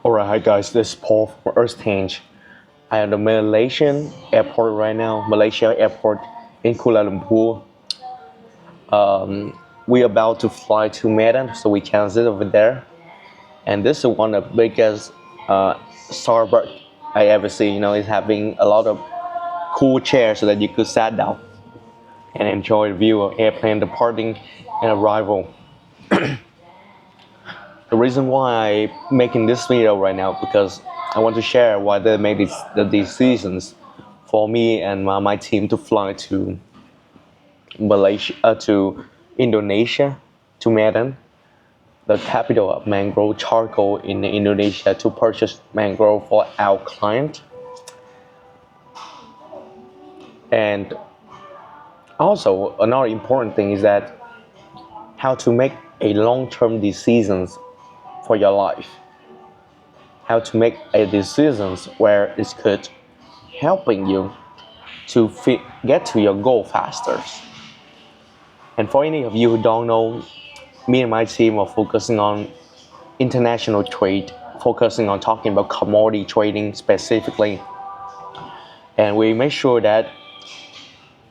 Alright, hi guys, this is Paul from Earthange. I am at the Malaysian airport right now, Malaysia airport in Kuala Lumpur. We're about to fly to Medan, so we transit over there. And this is one of the biggest Starbucks I ever see. It's having a lot of cool chairs so that you could sit down and enjoy the view of airplane departing and arrival. The reason why I'm making this video right now because I want to share why they made the decisions for me and my team to fly to Malaysia, to Indonesia, to Medan, the capital of mangrove charcoal in Indonesia, to purchase mangrove for our client. And also another important thing is that how to make a long-term decisions for your life, how to make a decisions where it could helping you to get to your goal faster. And for any of you who don't know, me and my team are focusing on international trade, focusing on talking about commodity trading specifically. And we make sure that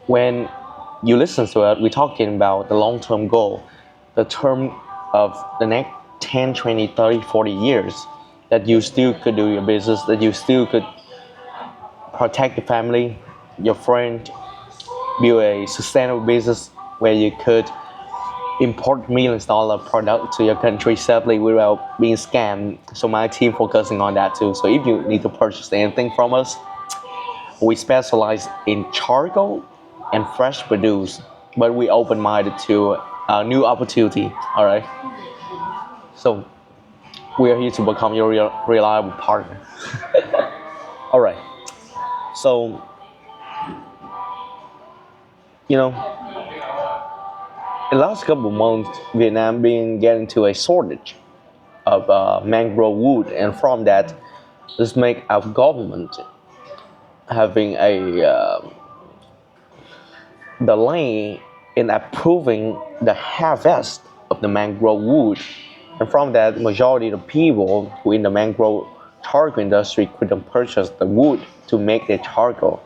when you listen to it, we're talking about the long-term goal, the term of the next 10, 20, 30, 40 years, that you still could do your business, that you still could protect your family, your friend, build a sustainable business where you could import millions-dollar product to your country safely without being scammed. So my team focusing on that too. So if you need to purchase anything from us, we specialize in charcoal and fresh produce, but we open-minded to new opportunity. All right. So we are here to become your reliable partner. All right. So in the last couple of months, Vietnam been getting to a shortage of mangrove wood, and from that, this make our government having a delay in approving the harvest of the mangrove wood. And from that, majority of the people who in the mangrove charcoal industry couldn't purchase the wood to make their charcoal.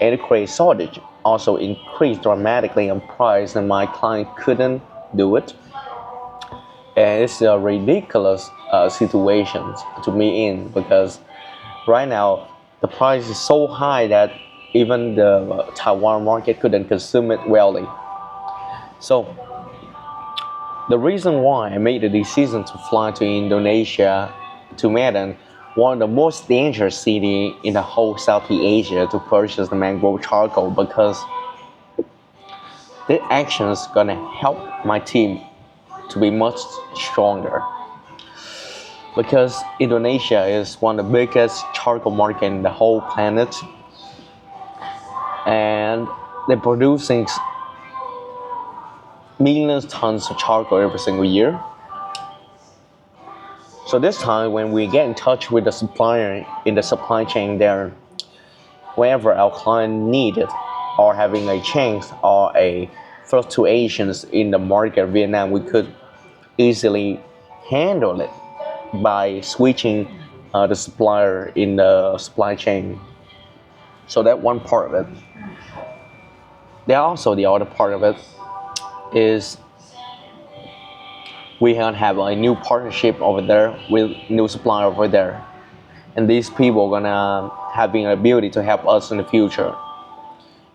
And it creates shortage, also increased dramatically in price, and my client couldn't do it. And it's a ridiculous situation to be in, because right now the price is so high that even the Taiwan market couldn't consume it well. So the reason why I made the decision to fly to Indonesia, to Medan, one of the most dangerous city in the whole Southeast Asia, to purchase the mangrove charcoal, because the actions gonna help my team to be much stronger. Because Indonesia is one of the biggest charcoal market in the whole planet, and they're producing millions of tons of charcoal every single year. So this time when we get in touch with the supplier in the supply chain there, whenever our client needed or having a chance or a fluctuations in the market of Vietnam, we could easily handle it by switching the supplier in the supply chain. So that one part of it. There also the other part of it is we have a new partnership over there with new supplier over there, and these people are gonna having an ability to help us in the future.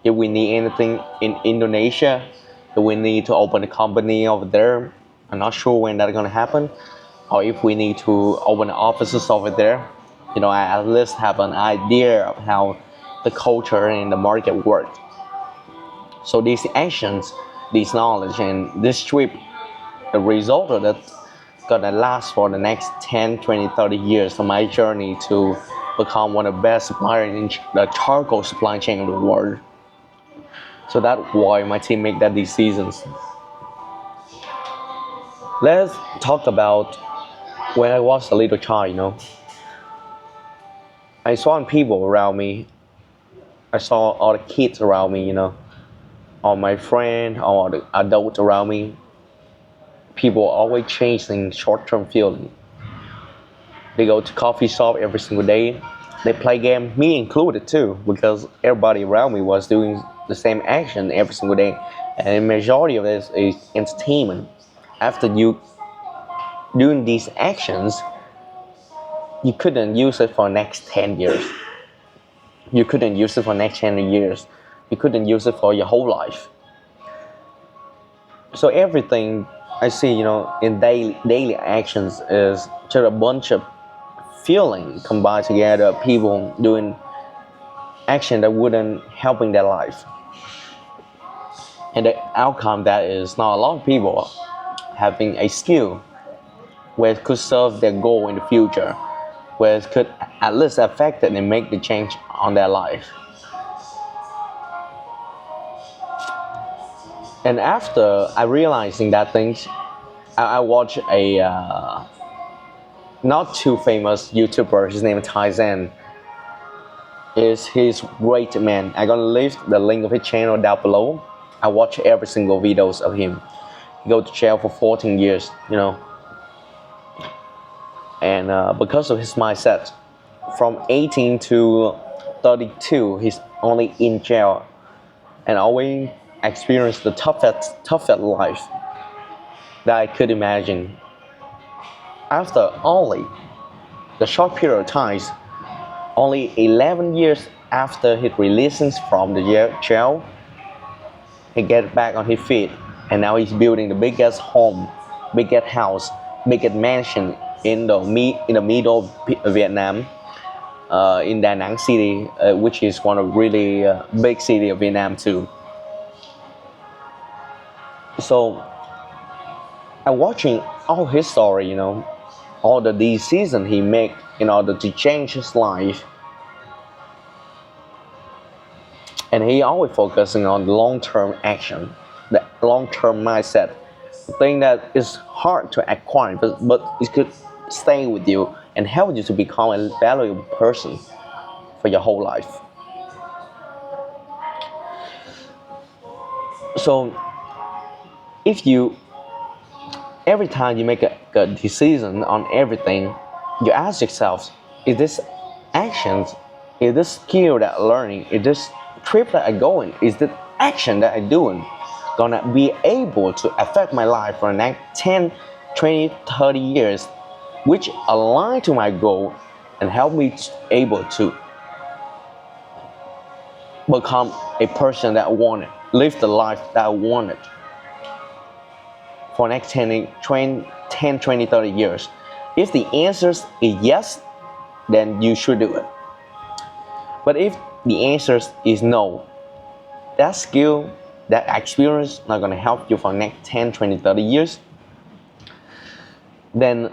If we need anything in Indonesia, if we need to open a company over there, I'm not sure when that's gonna happen, or if we need to open offices over there, I at least have an idea of how the culture and the market work. So these actions, this knowledge, and this trip, the result of it gonna last for the next 10, 20, 30 years of my journey to become one of the best suppliers in the charcoal supply chain of the world. So that's why my team make that decisions. Let's talk about when I was a little child. I saw people around me. I saw all the kids around me, all my friends, all the adults around me. People always chasing short-term feeling. They go to coffee shop every single day. They play game, me included too, because everybody around me was doing the same action every single day, and the majority of this is entertainment. After you doing these actions, you couldn't use it for next 10 years. You couldn't use it for next 10 years. You couldn't use it for your whole life. So everything I see, in daily actions is just a bunch of feeling combined together. People doing action that wouldn't helping their life, and the outcome that is not a lot of people having a skill where it could serve their goal in the future, where it could at least affect it and make the change on their life. And after I realizing that things, I watched a not too famous YouTuber. His name is Tyson. Is his great man. I'm gonna leave the link of his channel down below. I watch every single videos of him. He go to jail for 14 years, and because of his mindset, from 18 to 32, he's only in jail, and always experienced the toughest life that I could imagine. After only the short period of time, only 11 years after his release from the jail, he get back on his feet, and now he's building the biggest home, biggest house, biggest mansion in the middle of Vietnam, in Da Nang City, which is one of really big city of Vietnam too. So I'm watching all his story, all the decisions he make in order to change his life, and he always focusing on long-term action, the long-term mindset, the thing that is hard to acquire, but it could stay with you and help you to become a valuable person for your whole life. So if you every time you make a decision on everything, you ask yourself, is this actions, is this skill that I'm learning, is this trip that I'm going, is this action that I'm doing gonna be able to affect my life for the next 10, 20, 30 years, which align to my goal and help me able to become a person that I wanted, live the life that I wanted for next 10, 20, 30 years. If the answer is yes, then you should do it. But if the answer is no, that skill, that experience not going to help you for the next 10, 20, 30 years, then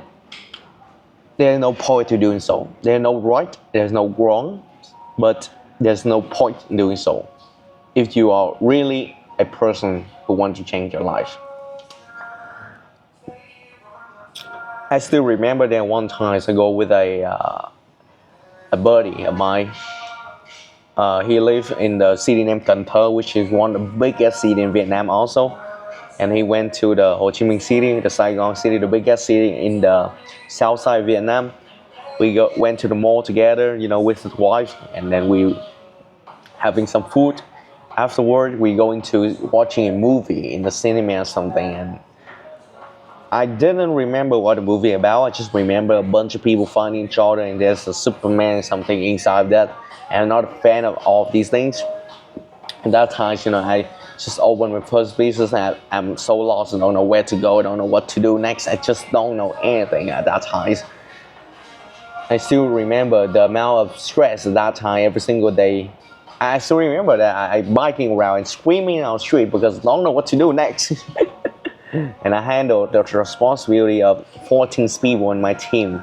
there's no point to doing so. There's no right, there's no wrong, but there's no point in doing so if you are really a person who wants to change your life. I still remember that one time I go with a buddy of mine. He lives in the city named Cần Thơ, which is one of the biggest city in Vietnam also. And he went to the Ho Chi Minh City, the Saigon City, the biggest city in the south side of Vietnam. We went to the mall together, with his wife, and then we having some food. Afterward, we going to watching a movie in the cinema or something, and I didn't remember what the movie about. I just remember a bunch of people fighting each other, and there's a Superman or something inside that. And I'm not a fan of all of these things. At that time, I just opened my first business, and I'm so lost. I don't know where to go. I don't know what to do next. I just don't know anything at that time. I still remember the amount of stress at that time every single day. I still remember that I biking around and screaming on the street because I don't know what to do next. And I handled the responsibility of 14 people in my team.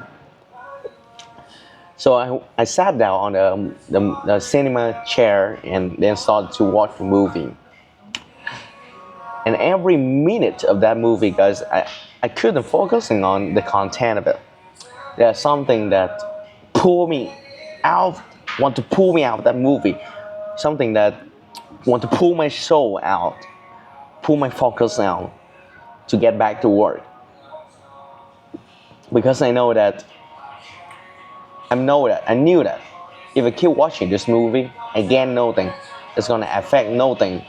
So I sat down on the cinema chair and then started to watch the movie. And every minute of that movie, guys, I couldn't focusing on the content of it. There's something that want to pull me out of that movie. Something that want to pull my soul out, pull my focus out to get back to work. Because I know that I knew that if I keep watching this movie, I gain nothing. It's gonna affect nothing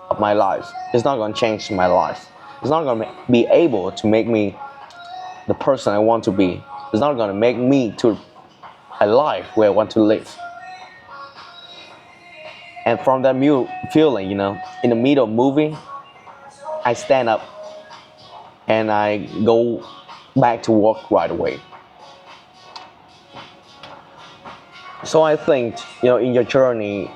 of my life. It's not gonna change my life. It's not gonna be able to make me the person I want to be. It's not gonna make me to a life where I want to live. And from that feeling, in the middle of movie, I stand up and I go back to work right away. So I think, in your journey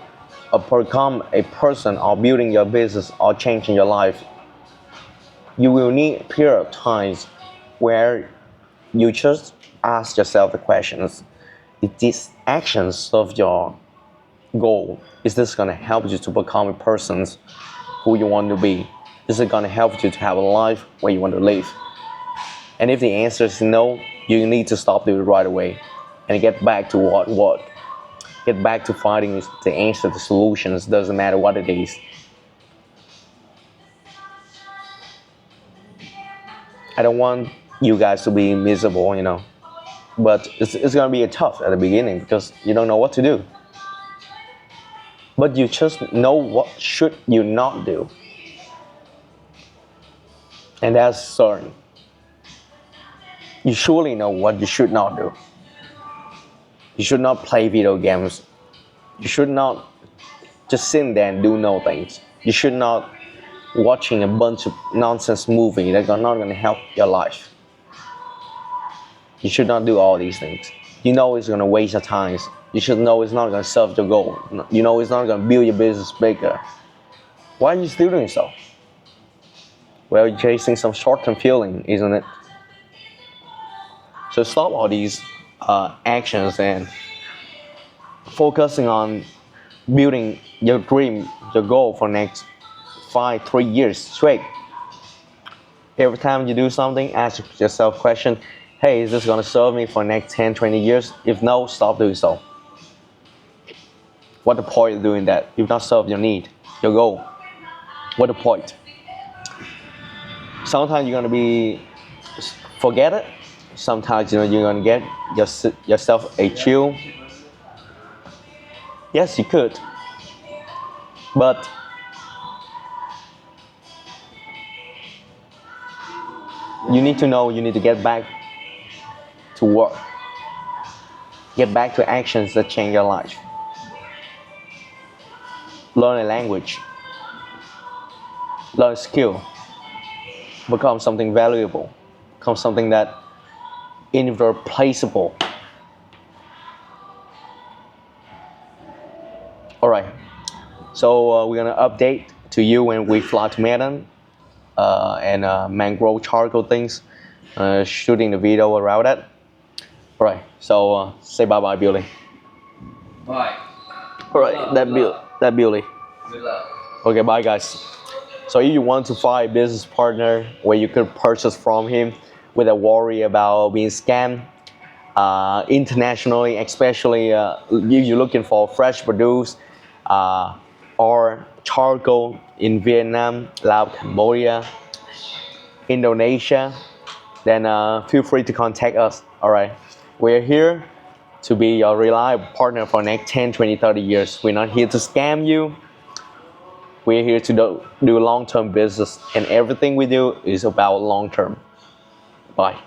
of become a person or building your business or changing your life, you will need a period of times where you just ask yourself the questions: is this action serve your goal? Is this gonna help you to become a person who you want to be? Is it gonna help you to have a life where you want to live? And if the answer is no, you need to stop doing it right away and get back to what. Get back to finding the answer, the solutions, doesn't matter what it is. I don't want you guys to be miserable, but it's gonna be tough at the beginning because you don't know what to do. But you just know what should you not do. And that's certain. You surely know what you should not do. You should not play video games. You should not just sit there and do no things. You should not watching a bunch of nonsense movie that are not going to help your life. You should not do all these things. You know it's going to waste your time. You should know it's not going to serve your goal. You know it's not going to build your business bigger. Why are you still doing so? Well, you're chasing some short-term feeling, isn't it? So stop all these actions and focusing on building your dream, your goal for next 3 years straight. Every time you do something, ask yourself question: hey, is this gonna serve me for next 10, 20 years? If no, stop doing so. What the point of doing that? If not serve your need, your goal, what the point? Sometimes you're gonna forget it. Sometimes you're gonna get yourself a chill. Yes, you could, but you need to know you need to get back to work. Get back to actions that change your life. Learn a language. Learn a skill. Become something valuable. Become something that irreplaceable. Alright, so we're gonna update to you when we fly to Medan and mangrove charcoal things, shooting the video around that. Alright, so say bye bye, Billy. Bye. Alright, that Billy. Good luck. Okay, bye guys. So if you want to find a business partner where you could purchase from him without worry about being scammed, internationally, especially if you're looking for fresh produce or charcoal in Vietnam, Laos, Cambodia, Indonesia, then feel free to contact us. Alright, we're here to be your reliable partner for the next 10, 20, 30 years. We're not here to scam you. We're here to do long-term business, and everything we do is about long-term. Bye.